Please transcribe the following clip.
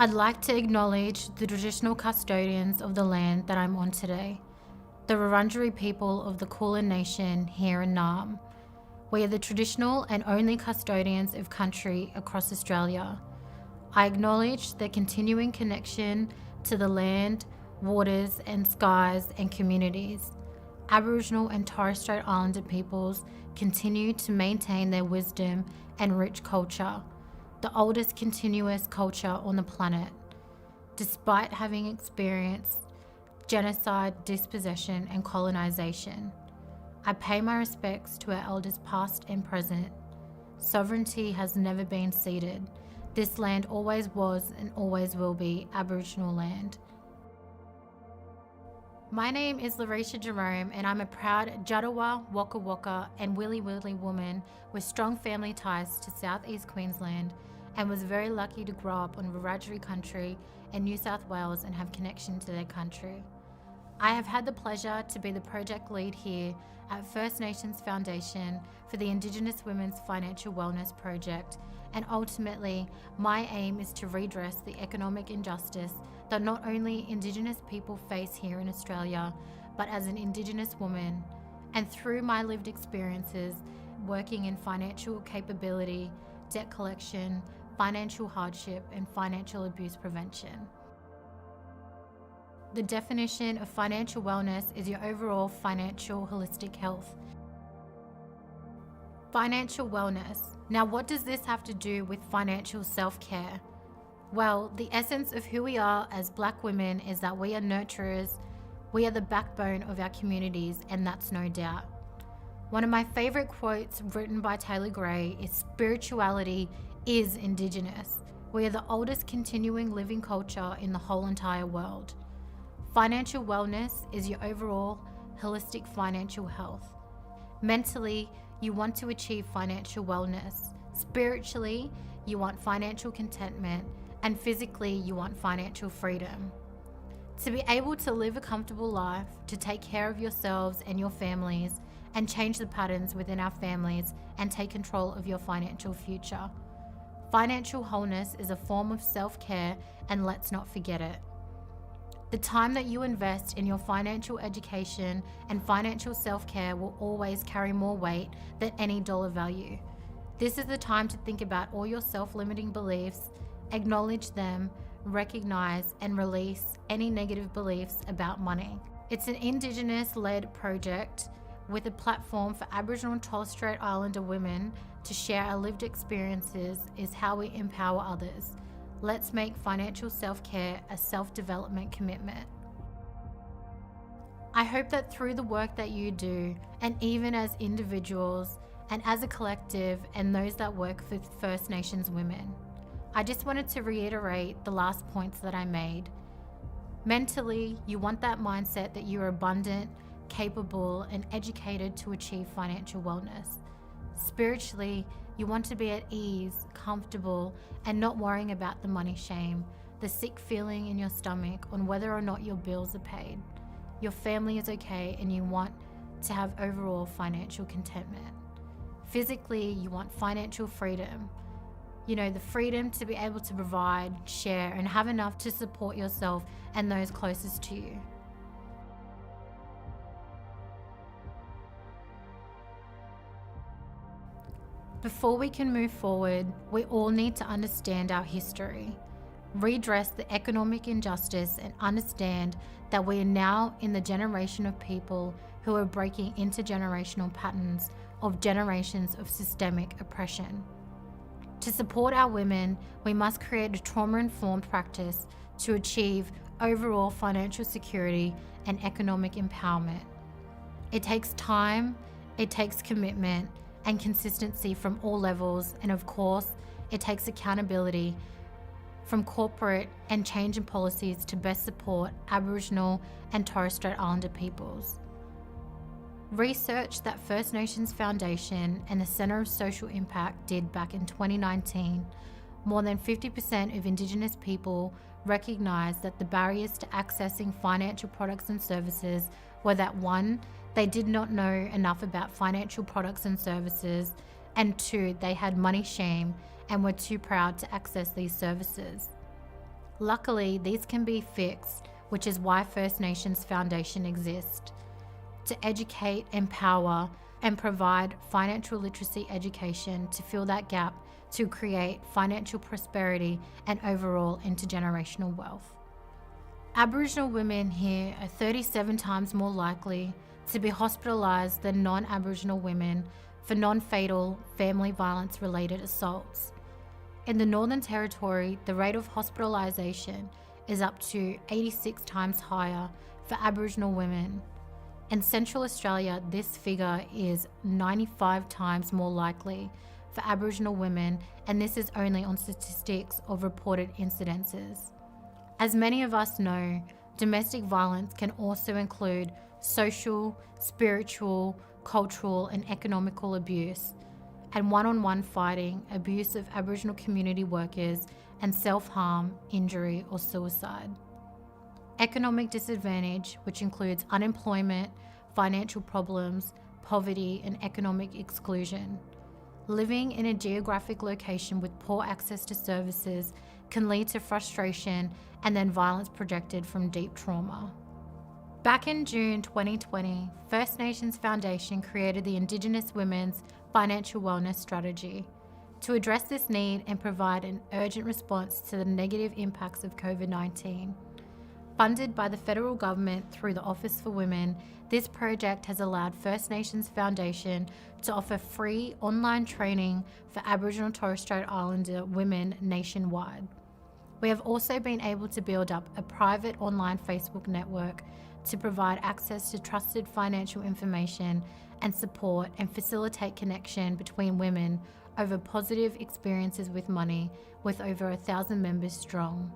I'd like to acknowledge the traditional custodians of the land that I'm on today, the Wurundjeri people of the Kulin Nation here in Naarm. We are the traditional and only custodians of country across Australia. I acknowledge their continuing connection to the land, waters and skies and communities. Aboriginal and Torres Strait Islander peoples continue to maintain their wisdom and rich culture, the oldest continuous culture on the planet, despite having experienced genocide, dispossession and colonisation. I pay my respects to our elders past and present. Sovereignty has never been ceded. This land always was and always will be Aboriginal land. My name is Larisha Jerome and I'm a proud Jarowair, Wakka Wakka and Wulli Wulli woman with strong family ties to Southeast Queensland and was very lucky to grow up on Darug Country in New South Wales and have connection to their country. I have had the pleasure to be the project lead here at First Nations Foundation for the Indigenous Women's Financial Wellness Project, and ultimately my aim is to redress the economic injustice that not only Indigenous people face here in Australia, but as an Indigenous woman, and through my lived experiences working in financial capability, debt collection, financial hardship and financial abuse prevention. The definition of financial wellness is your overall financial holistic health. Financial wellness. Now, what does this have to do with financial self-care? Well, the essence of who we are as Black women is that we are nurturers, we are the backbone of our communities, and that's no doubt. One of my favourite quotes written by Taylor Gray is spirituality is Indigenous. We are the oldest continuing living culture in the whole entire world. Financial wellness is your overall holistic financial health. Mentally, you want to achieve financial wellness. Spiritually, you want financial contentment. And physically, you want financial freedom. To be able to live a comfortable life, to take care of yourselves and your families, and change the patterns within our families and take control of your financial future. Financial wholeness is a form of self-care, and let's not forget it. The time that you invest in your financial education and financial self-care will always carry more weight than any dollar value. This is the time to think about all your self-limiting beliefs, acknowledge them, recognize and release any negative beliefs about money. It's an Indigenous-led project with a platform for Aboriginal and Torres Strait Islander women to share our lived experiences is how we empower others. Let's make financial self-care a self-development commitment. I hope that through the work that you do, and even as individuals and as a collective and those that work with First Nations women, I just wanted to reiterate the last points that I made. Mentally, you want that mindset that you're abundant, capable, and educated to achieve financial wellness. Spiritually, you want to be at ease, comfortable, and not worrying about the money shame, the sick feeling in your stomach on whether or not your bills are paid. Your family is okay and you want to have overall financial contentment. Physically, you want financial freedom. You know, the freedom to be able to provide, share, and have enough to support yourself and those closest to you. Before we can move forward, we all need to understand our history, redress the economic injustice, and understand that we are now in the generation of people who are breaking intergenerational patterns of generations of systemic oppression. To support our women, we must create a trauma-informed practice to achieve overall financial security and economic empowerment. It takes time, it takes commitment, and consistency from all levels, and of course, it takes accountability from corporate and change in policies to best support Aboriginal and Torres Strait Islander peoples. Research that First Nations Foundation and the Centre of Social Impact did back in 2019, more than 50% of Indigenous people recognised that the barriers to accessing financial products and services were that 1, they did not know enough about financial products and services, and 2, they had money shame and were too proud to access these services. Luckily, these can be fixed, which is why First Nations Foundation exists, to educate, empower, and provide financial literacy education to fill that gap to create financial prosperity and overall intergenerational wealth. Aboriginal women here are 37 times more likely to be hospitalised than non-Aboriginal women for non-fatal family violence-related assaults. In the Northern Territory, the rate of hospitalisation is up to 86 times higher for Aboriginal women. In Central Australia, this figure is 95 times more likely for Aboriginal women, and this is only on statistics of reported incidences. As many of us know, domestic violence can also include social, spiritual, cultural, and economical abuse, and one-on-one fighting, abuse of Aboriginal community workers, and self-harm, injury, or suicide. Economic disadvantage, which includes unemployment, financial problems, poverty, and economic exclusion. Living in a geographic location with poor access to services can lead to frustration and then violence projected from deep trauma. Back in June 2020, First Nations Foundation created the Indigenous Women's Financial Wellness Strategy to address this need and provide an urgent response to the negative impacts of COVID-19. Funded by the federal government through the Office for Women, this project has allowed First Nations Foundation to offer free online training for Aboriginal and Torres Strait Islander women nationwide. We have also been able to build up a private online Facebook network to provide access to trusted financial information and support and facilitate connection between women over positive experiences with money, with over 1,000 members strong.